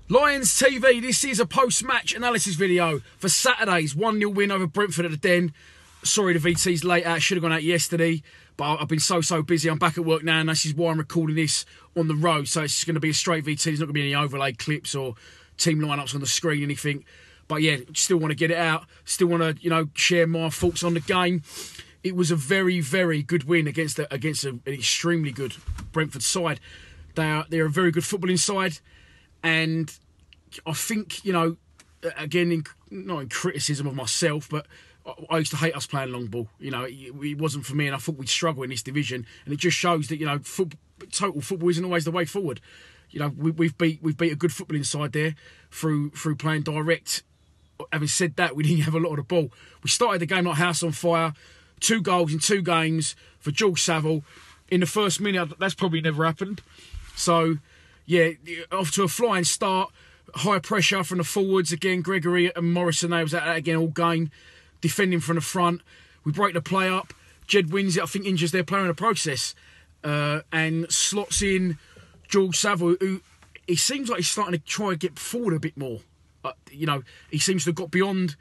Lions TV, this is a post-match analysis video for Saturday's 1-0 win over Brentford at the Den. Sorry the VT's late out, should have gone out yesterday, but I've been so busy. I'm back at work now and this is why I'm recording this on the road. So it's just going to be a straight VT, there's not going to be any overlay clips or team lineups on the screen, anything. But yeah, still want to get it out, still want to, share my thoughts on the game. It was a very good win against an extremely good Brentford side. They're a very good footballing side. And I think, again, not in criticism of myself, but I used to hate us playing long ball. It wasn't for me, and I thought we'd struggle in this division. And it just shows that, total football isn't always the way forward. We've beat a good footballing side there through playing direct. Having said that, we didn't have a lot of the ball. We started the game like house on fire. 2 goals in 2 games for George Saville. In the first minute, that's probably never happened. So, yeah, off to a flying start. High pressure from the forwards. Again, Gregory and Morrison, they was at that again all game. Defending from the front. We break the play up. Jed wins it. I think injures their player in the process. And slots in George Saville, who he seems like he's starting to try to get forward a bit more. He seems to have got beyond.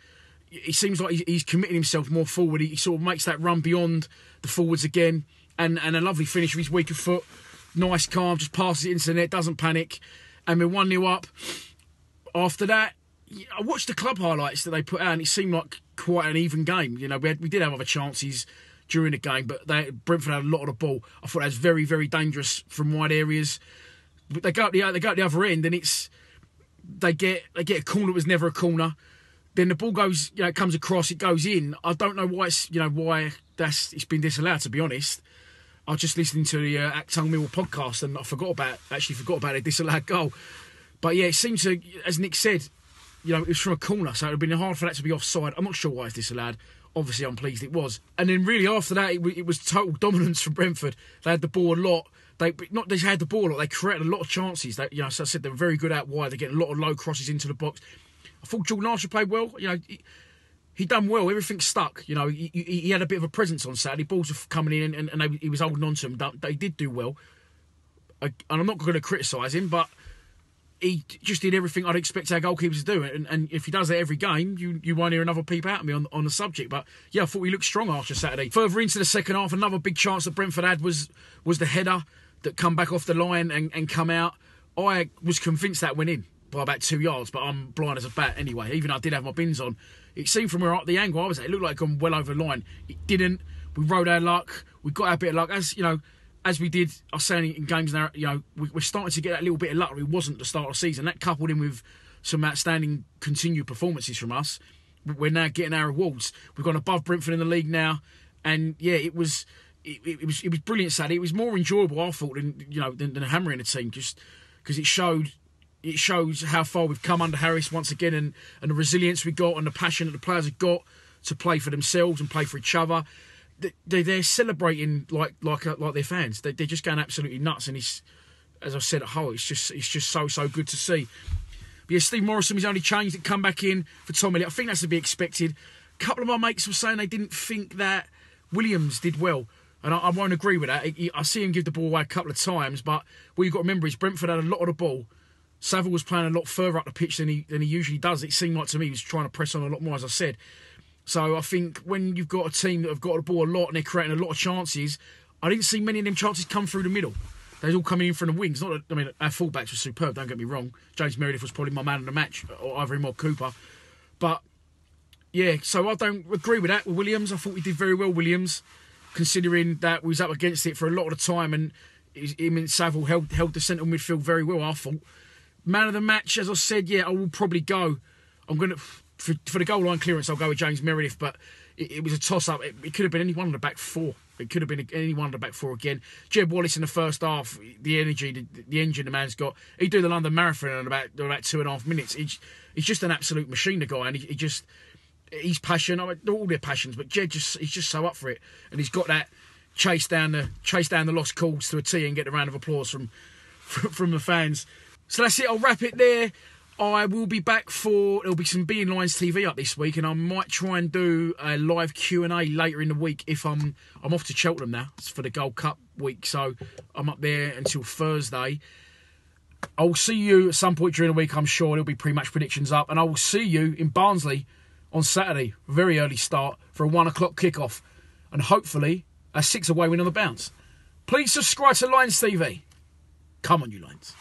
He seems like he's committing himself more forward. He sort of makes that run beyond the forwards again. And a lovely finish with his weaker foot. Nice, calm, just passes it into the net, doesn't panic. And we're 1-0 up. After that, I watched the club highlights that they put out and it seemed like quite an even game. We did have other chances during the game, but Brentford had a lot of the ball. I thought that was very dangerous from wide areas. But they go up the other end and they get a corner that was never a corner. Then the ball goes, comes across, it goes in. I don't know why it's been disallowed, to be honest. I was just listening to the Acton Mill podcast and I forgot about a disallowed goal. But yeah, it seems to, as Nick said, it was from a corner, so it would have been hard for that to be offside. I'm not sure why it's disallowed. Obviously, I'm pleased it was. And then really after that, it was total dominance from Brentford. They had the ball a lot. They had the ball a lot. They created a lot of chances. So I said they were very good out wide. They're getting a lot of low crosses into the box. I thought Jordan Archer played well. He done well. Everything stuck. He had a bit of a presence on Saturday. Balls were coming in and he was holding on to them. They did do well. And I'm not going to criticise him, but he just did everything I'd expect our goalkeepers to do. And if he does that every game, you won't hear another peep out of me on the subject. But yeah, I thought he looked strong Archer Saturday. Further into the second half, another big chance that Brentford had was the header that come back off the line and come out. I was convinced that went in by about 2 yards, but I'm blind as a bat anyway. Even though I did have my bins on, it seemed from where the angle I was at, it looked like it gone well over the line. It didn't. We rode our luck. We got our bit of luck. As we did, I was saying in games now, we're starting to get that little bit of luck. It wasn't the start of the season. That coupled in with some outstanding continued performances from us, we're now getting our rewards. We've gone above Brentford in the league now, and yeah, it was brilliant Saturday. It was more enjoyable, I thought, than hammering a team, just because it shows how far we've come under Harris once again, and the resilience we got and the passion that the players have got to play for themselves and play for each other. They're celebrating like their fans. They're just going absolutely nuts, and it's, as I said at Hull, it's just so good to see. But yeah, Steve Morrison was only changed and come back in for Tom Elliott. I think that's to be expected. A couple of my mates were saying they didn't think that Williams did well, and I won't agree with that. I see him give the ball away a couple of times, but what you've got to remember is Brentford had a lot of the ball. Saville was playing a lot further up the pitch than he usually does. It seemed like to me he was trying to press on a lot more, as I said. So I think when you've got a team that have got the ball a lot and they're creating a lot of chances, I didn't see many of them chances come through the middle. They was all coming in from the wings. Not that, our fullbacks were superb, don't get me wrong. James Meredith was probably my man of the match, or either him or Cooper. But yeah, so I don't agree with that with Williams. I thought we did very well, Williams, considering that we was up against it for a lot of the time, and him and Saville held the central midfield very well, I thought. Man of the match, as I said, yeah, I will probably go. I'm going to... For the goal line clearance, I'll go with James Meredith, but it was a toss-up. It could have been any one of the back four. It could have been any one of the back four again. Jed Wallace in the first half, the energy, the engine the man's got. He'd do the London Marathon in about 2.5 minutes. He's just an absolute machine, the guy, and he's passionate. I mean, all their passions, but Jed he's just so up for it, and he's got that chase down the lost cause to a T and get a round of applause from the fans. So that's it. I'll wrap it there. I will be back there'll be some Being Lions TV up this week, and I might try and do a live Q&A later in the week if I'm off to Cheltenham now. It's for the Gold Cup week, so I'm up there until Thursday. I will see you at some point during the week, I'm sure. There'll be pre-match predictions up. And I will see you in Barnsley on Saturday. Very early start for a 1 o'clock kickoff. And hopefully a 6 away win on the bounce. Please subscribe to Lions TV. Come on, you Lions.